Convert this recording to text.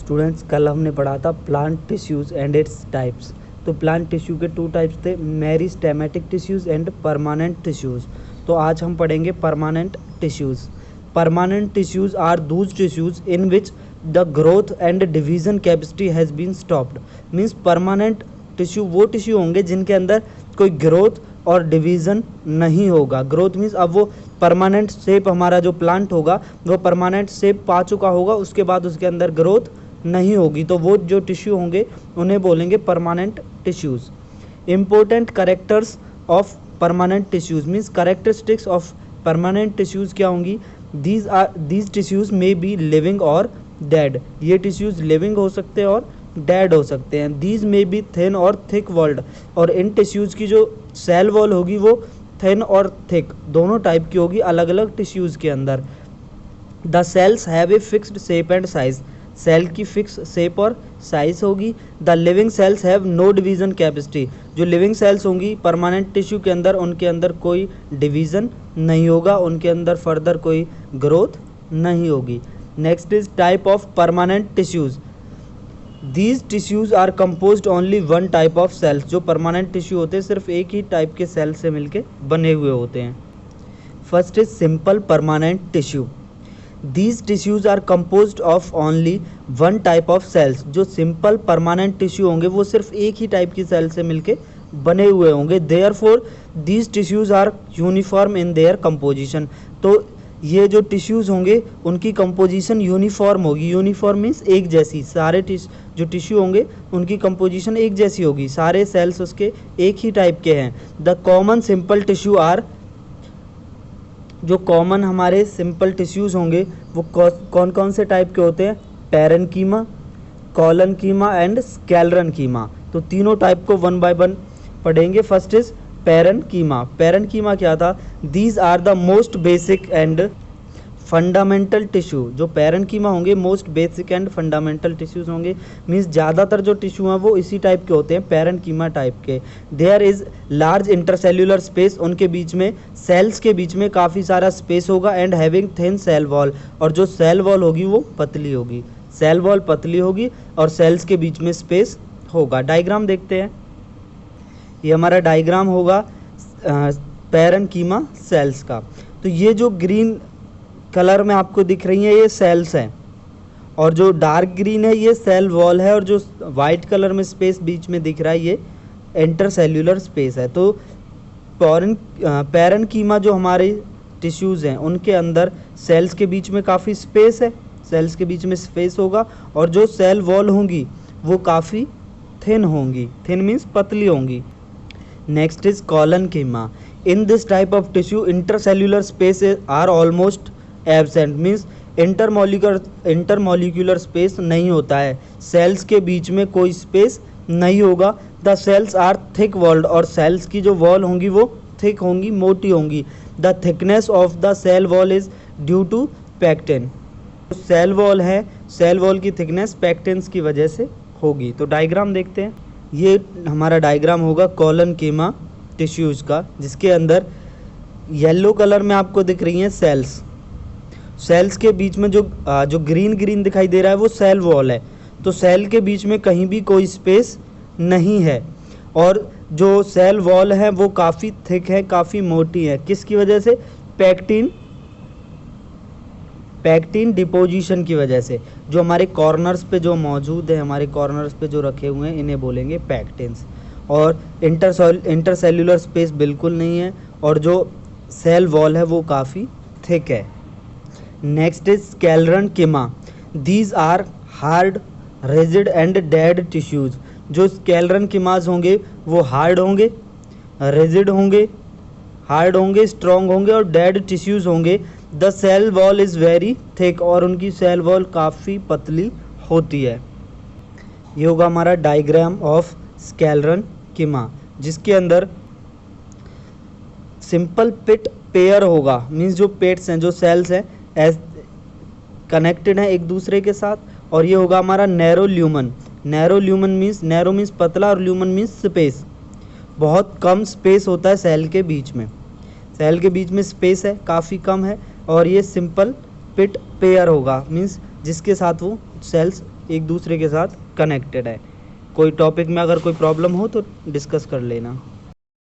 Students, कल हमने पढ़ा था plant tissues and its types. तो प्लांट टिश्यू के 2 टाइप्स थे, meristematic tissues and permanent tissues. तो आज हम पढ़ेंगे permanent tissues. Permanent tissues are those tissues in which the growth and division capacity has been stopped. Means permanent tissue वो tissue होंगे जिनके अंदर कोई ग्रोथ और डिवीज़न नहीं होगा। ग्रोथ मीन्स अब वो परमानेंट शेप, हमारा जो प्लांट होगा वो परमानेंट शेप पा चुका होगा, उसके बाद उसके अंदर ग्रोथ नहीं होगी, तो वो जो टिश्यू होंगे उन्हें बोलेंगे permanent tissues. Important characters of permanent tissues means characteristics of permanent tissues क्या होंगी? These tissues may be living और डेड। ये टिश्यूज़ लिविंग हो सकते हैं और डेड हो सकते हैं। दीज मे बी थिन और थिक वॉल्ड, और इन टिश्यूज़ की जो सेल वॉल होगी वो थिन और थिक दोनों टाइप की होगी अलग अलग टिश्यूज़ के अंदर। The cells have a fixed shape and size, cell की फिक्स शेप और साइज होगी। The living cells have no division capacity, जो लिविंग सेल्स होंगी परमानेंट टिश्यू के अंदर उनके अंदर कोई डिवीज़न नहीं होगा, उनके अंदर फर्दर कोई ग्रोथ नहीं होगी। Next is type of permanent tissues. These tissues are composed only one type of cells. जो परमानेंट टिश्यू होते हैं सिर्फ एक ही टाइप के सेल से मिलके बने हुए होते हैं। First is simple permanent tissue. These tissues are composed of only one type of cells. जो सिंपल परमानेंट टिश्यू होंगे वो सिर्फ एक ही टाइप की सेल से मिलके बने हुए होंगे। Therefore these tissues are uniform in their composition. तो ये जो टिश्यूज़ होंगे उनकी कंपोजिशन यूनिफॉर्म होगी। यूनिफॉर्म मीन्स एक जैसी, सारे जो टिश्यू होंगे उनकी कंपोजिशन एक जैसी होगी, सारे सेल्स उसके एक ही टाइप के हैं। The common simple tissue are, जो कॉमन हमारे सिंपल टिश्यूज़ होंगे वो कौन कौन से टाइप के होते हैं? Parenchyma, collenchyma and sclerenchyma. तो तीनों टाइप को वन बाय वन पढ़ेंगे। First is parenchyma. पैरेन्कीमा क्या था? These are the most basic and fundamental tissue. जो पैरेन्कीमा होंगे most basic and fundamental tissues होंगे, मीन्स ज़्यादातर जो टिश्यू हैं वो इसी टाइप के होते हैं, पैरेन्कीमा टाइप के। There is large intercellular space, उनके बीच में सेल्स के बीच में काफ़ी सारा स्पेस होगा। And having thin cell wall, और जो सेल वॉल होगी वो पतली होगी। सेल वॉल पतली होगी और सेल्स के बीच में स्पेस होगा। डायग्राम देखते हैं। ये हमारा डायग्राम होगा पैरेन्कीमा सेल्स का। तो ये जो ग्रीन कलर में आपको दिख रही हैं ये सेल्स हैं, और जो डार्क ग्रीन है ये सेल वॉल है, और जो वाइट कलर में स्पेस बीच में दिख रहा है ये इंटरसेल्यूलर स्पेस है। तो पैरेन्कीमा जो हमारे टिश्यूज़ हैं उनके अंदर सेल्स के बीच में काफ़ी स्पेस है, सेल्स के बीच में स्पेस होगा, और जो सेल वॉल होंगी वो काफ़ी थिन होंगी। थिन मीन्स पतली होंगी। Next is collenchyma. In this type of tissue intercellular space are almost absent, means intermolecular space नहीं होता है, सेल्स के बीच में कोई स्पेस नहीं होगा। The cells are thick walled, और सेल्स की जो वॉल होंगी वो थिक होंगी, मोटी होंगी। The thickness of the cell wall is due to pectin. Cell wall है, सेल वॉल की थिकनेस पैक्टिन्स की वजह से होगी। तो डायग्राम देखते हैं। ये हमारा डायग्राम होगा कॉलनकीमा टिश्यूज़ का, जिसके अंदर येलो कलर में आपको दिख रही हैं सेल्स। सेल्स के बीच में जो ग्रीन दिखाई दे रहा है वो सेल वॉल है। तो सेल के बीच में कहीं भी कोई स्पेस नहीं है, और जो सेल वॉल है वो काफ़ी थिक है, काफ़ी मोटी है। किसकी वजह से? पैक्टिन डिपोजिशन की वजह से। जो हमारे कॉर्नर्स पे जो मौजूद है, हमारे कॉर्नर्स पे जो रखे हुए हैं इन्हें बोलेंगे पैक्टिन्स। और इंटरसेल्यूलर स्पेस बिल्कुल नहीं है, और जो सेल वॉल है वो काफ़ी थिक है। Next is sclerenchyma. These are hard, rigid and dead tissues. जो स्क्लेरेन्कीमास होंगे वो हार्ड होंगे, रिजिड होंगे, हार्ड होंगे, स्ट्रॉन्ग होंगे और डेड टिश्यूज़ होंगे। The cell wall is very thick, और उनकी सेल वॉल काफ़ी पतली होती है। ये होगा हमारा डायग्राम ऑफ स्क्लेरेन्कीमा, जिसके अंदर सिंपल पिट पेयर होगा, मीन्स जो पेट्स हैं, जो सेल्स हैं एज कनेक्टेड हैं एक दूसरे के साथ। और ये होगा हमारा narrow lumen. Narrow lumen means, narrow means पतला और ल्यूमन मीन्स स्पेस। बहुत कम स्पेस होता है सेल के बीच में, सेल के बीच में स्पेस है काफ़ी कम है। और ये सिंपल पिट पेयर होगा, मीन्स जिसके साथ वो सेल्स एक दूसरे के साथ कनेक्टेड है। कोई टॉपिक में अगर कोई प्रॉब्लम हो तो डिस्कस कर लेना।